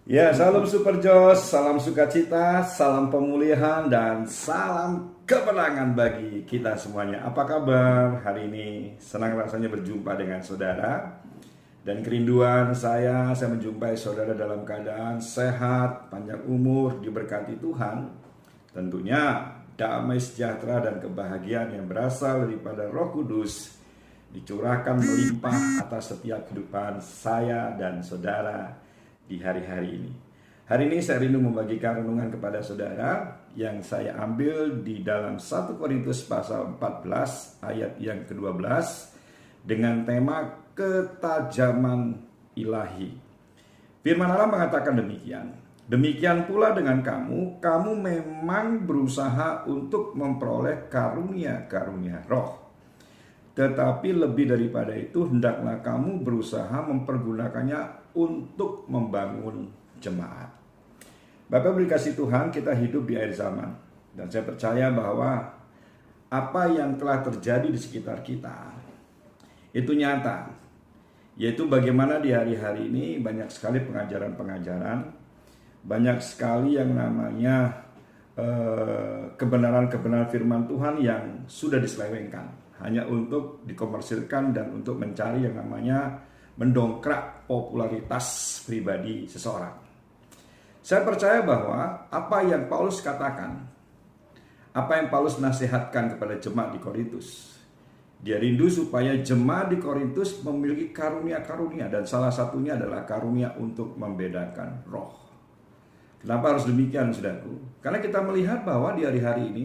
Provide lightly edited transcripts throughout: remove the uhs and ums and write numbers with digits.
Ya, salam Super Jos, salam sukacita, salam pemulihan, dan salam kemenangan bagi kita semuanya. Apa kabar hari ini? Senang rasanya berjumpa dengan saudara. Dan kerinduan saya menjumpai saudara dalam keadaan sehat, panjang umur, diberkati Tuhan. Tentunya damai sejahtera dan kebahagiaan yang berasal daripada Roh Kudus dicurahkan melimpah atas setiap kehidupan saya dan saudara di hari-hari ini. Hari ini saya rindu membagikan renungan kepada saudara yang saya ambil di dalam 1 Korintus pasal 14 ayat yang ke-12 dengan tema ketajaman ilahi. Firman Allah mengatakan demikian. Demikian pula dengan kamu memang berusaha untuk memperoleh karunia-karunia roh. Tetapi lebih daripada itu, hendaklah kamu berusaha mempergunakannya untuk membangun jemaat. Bapak berkasih Tuhan, kita hidup di akhir zaman. Dan saya percaya bahwa apa yang telah terjadi di sekitar kita, itu nyata. Yaitu bagaimana di hari-hari ini banyak sekali pengajaran-pengajaran, banyak sekali yang namanya kebenaran-kebenaran firman Tuhan yang sudah diselewengkan hanya untuk dikomersilkan dan untuk mencari yang namanya mendongkrak popularitas pribadi seseorang. Saya percaya bahwa apa yang Paulus katakan, apa yang Paulus nasihatkan kepada jemaat di Korintus, dia rindu supaya jemaat di Korintus memiliki karunia-karunia, dan salah satunya adalah karunia untuk membedakan roh. Kenapa harus demikian, saudaraku? Karena kita melihat bahwa di hari-hari ini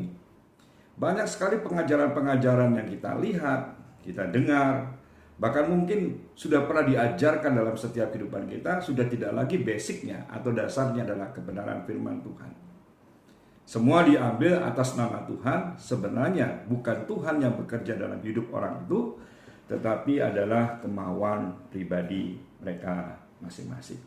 banyak sekali pengajaran-pengajaran yang kita lihat, kita dengar, bahkan mungkin sudah pernah diajarkan dalam setiap kehidupan kita, sudah tidak lagi basicnya atau dasarnya adalah kebenaran firman Tuhan. Semua diambil atas nama Tuhan, sebenarnya bukan Tuhan yang bekerja dalam hidup orang itu, tetapi adalah kemauan pribadi mereka masing-masing.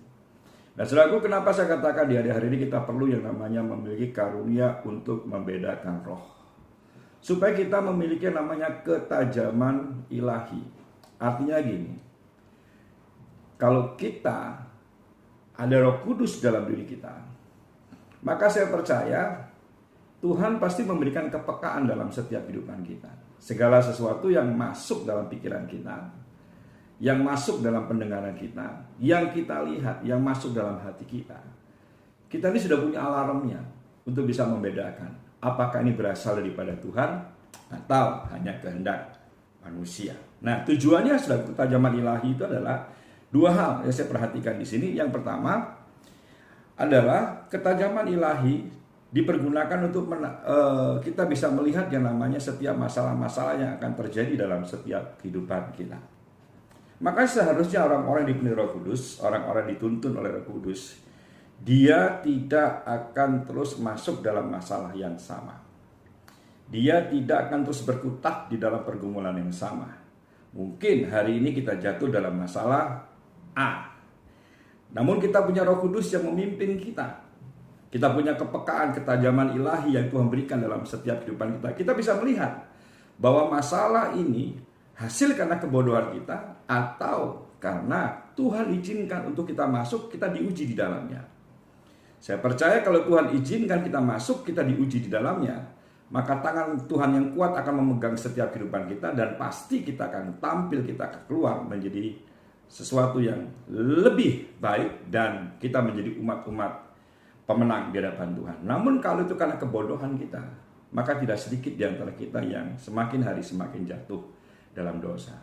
Nah, saudaraku, kenapa saya katakan di hari-hari ini kita perlu yang namanya memiliki karunia untuk membedakan roh. Supaya kita memiliki yang namanya ketajaman ilahi. Artinya gini, kalau kita ada Roh Kudus dalam diri kita, maka saya percaya Tuhan pasti memberikan kepekaan dalam setiap kehidupan kita. Segala sesuatu yang masuk dalam pikiran kita, yang masuk dalam pendengaran kita, yang kita lihat, yang masuk dalam hati kita, kita ini sudah punya alarmnya untuk bisa membedakan apakah ini berasal daripada Tuhan atau hanya kehendak manusia. Nah, tujuannya sudah ketajaman ilahi itu adalah dua hal yang saya perhatikan di sini. Yang pertama adalah ketajaman ilahi dipergunakan untuk kita bisa melihat yang namanya setiap masalah-masalah yang akan terjadi dalam setiap kehidupan kita. Maka seharusnya orang-orang yang dipenuhi Roh Kudus, orang-orang dituntun oleh Roh Kudus, dia tidak akan terus masuk dalam masalah yang sama. Dia tidak akan terus berkutat di dalam pergumulan yang sama. Mungkin hari ini kita jatuh dalam masalah A, namun kita punya Roh Kudus yang memimpin kita. Kita punya kepekaan, ketajaman ilahi yang Tuhan berikan dalam setiap kehidupan kita. Kita bisa melihat bahwa masalah ini hasil karena kebodohan kita atau karena Tuhan izinkan untuk kita masuk, kita diuji di dalamnya. Saya percaya kalau Tuhan izinkan kita masuk, kita diuji di dalamnya, maka tangan Tuhan yang kuat akan memegang setiap kehidupan kita, dan pasti kita akan tampil, kita akan keluar menjadi sesuatu yang lebih baik, dan kita menjadi umat-umat pemenang di hadapan Tuhan. Namun kalau itu karena kebodohan kita, maka tidak sedikit di antara kita yang semakin hari semakin jatuh dalam dosa.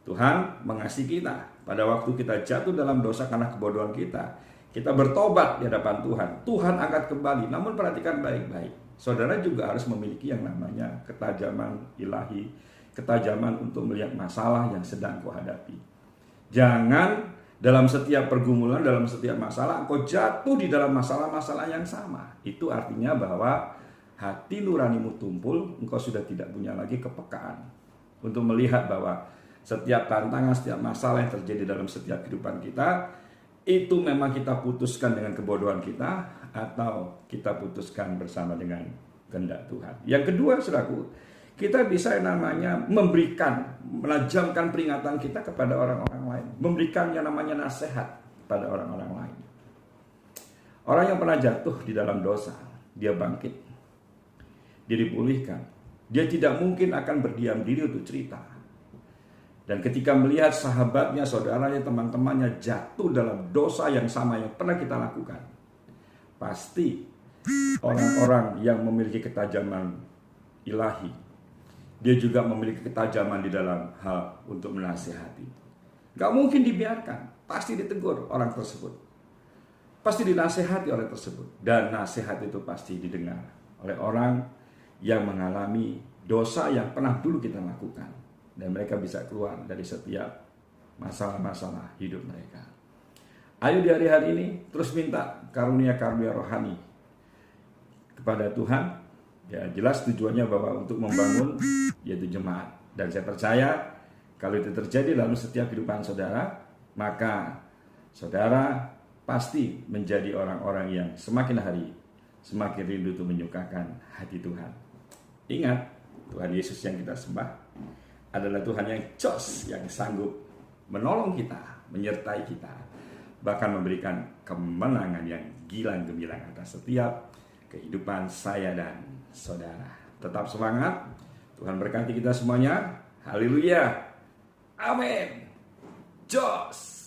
Tuhan mengasihi kita pada waktu kita jatuh dalam dosa karena kebodohan kita bertobat di hadapan Tuhan. Tuhan angkat kembali. Namun perhatikan baik-baik, saudara juga harus memiliki yang namanya ketajaman ilahi, ketajaman untuk melihat masalah yang sedang kau hadapi. Jangan dalam setiap pergumulan, dalam setiap masalah engkau jatuh di dalam masalah-masalah yang sama. Itu artinya bahwa hati nuranimu tumpul, engkau sudah tidak punya lagi kepekaan untuk melihat bahwa setiap tantangan, setiap masalah yang terjadi dalam setiap kehidupan kita, itu memang kita putuskan dengan kebodohan kita, atau kita putuskan bersama dengan kehendak Tuhan. Yang kedua, saudaraku, kita bisa yang namanya memberikan, menajamkan peringatan kita kepada orang-orang lain, memberikan yang namanya nasihat pada orang-orang lain. Orang yang pernah jatuh di dalam dosa, dia bangkit, dia dipulihkan. Dia tidak mungkin akan berdiam diri untuk cerita. Dan ketika melihat sahabatnya, saudaranya, teman-temannya jatuh dalam dosa yang sama yang pernah kita lakukan, pasti orang-orang yang memiliki ketajaman ilahi, dia juga memiliki ketajaman di dalam hal untuk menasihati. Gak mungkin dibiarkan, pasti ditegur orang tersebut, pasti dinasihati oleh tersebut. Dan nasihat itu pasti didengar oleh orang yang mengalami dosa yang pernah dulu kita lakukan. Dan mereka bisa keluar dari setiap masalah-masalah hidup mereka. Ayo di hari-hari ini terus minta karunia-karunia rohani kepada Tuhan. Ya, jelas tujuannya bahwa untuk membangun yaitu jemaat. Dan saya percaya kalau itu terjadi dalam setiap kehidupan saudara, maka saudara pasti menjadi orang-orang yang semakin hari semakin rindu untuk menyukakan hati Tuhan. Ingat, Tuhan Yesus yang kita sembah adalah Tuhan yang jos, yang sanggup menolong kita, menyertai kita, bahkan memberikan kemenangan yang gilang gemilang atas setiap kehidupan saya dan saudara. Tetap semangat, Tuhan berkati kita semuanya. Haleluya, amin, jos.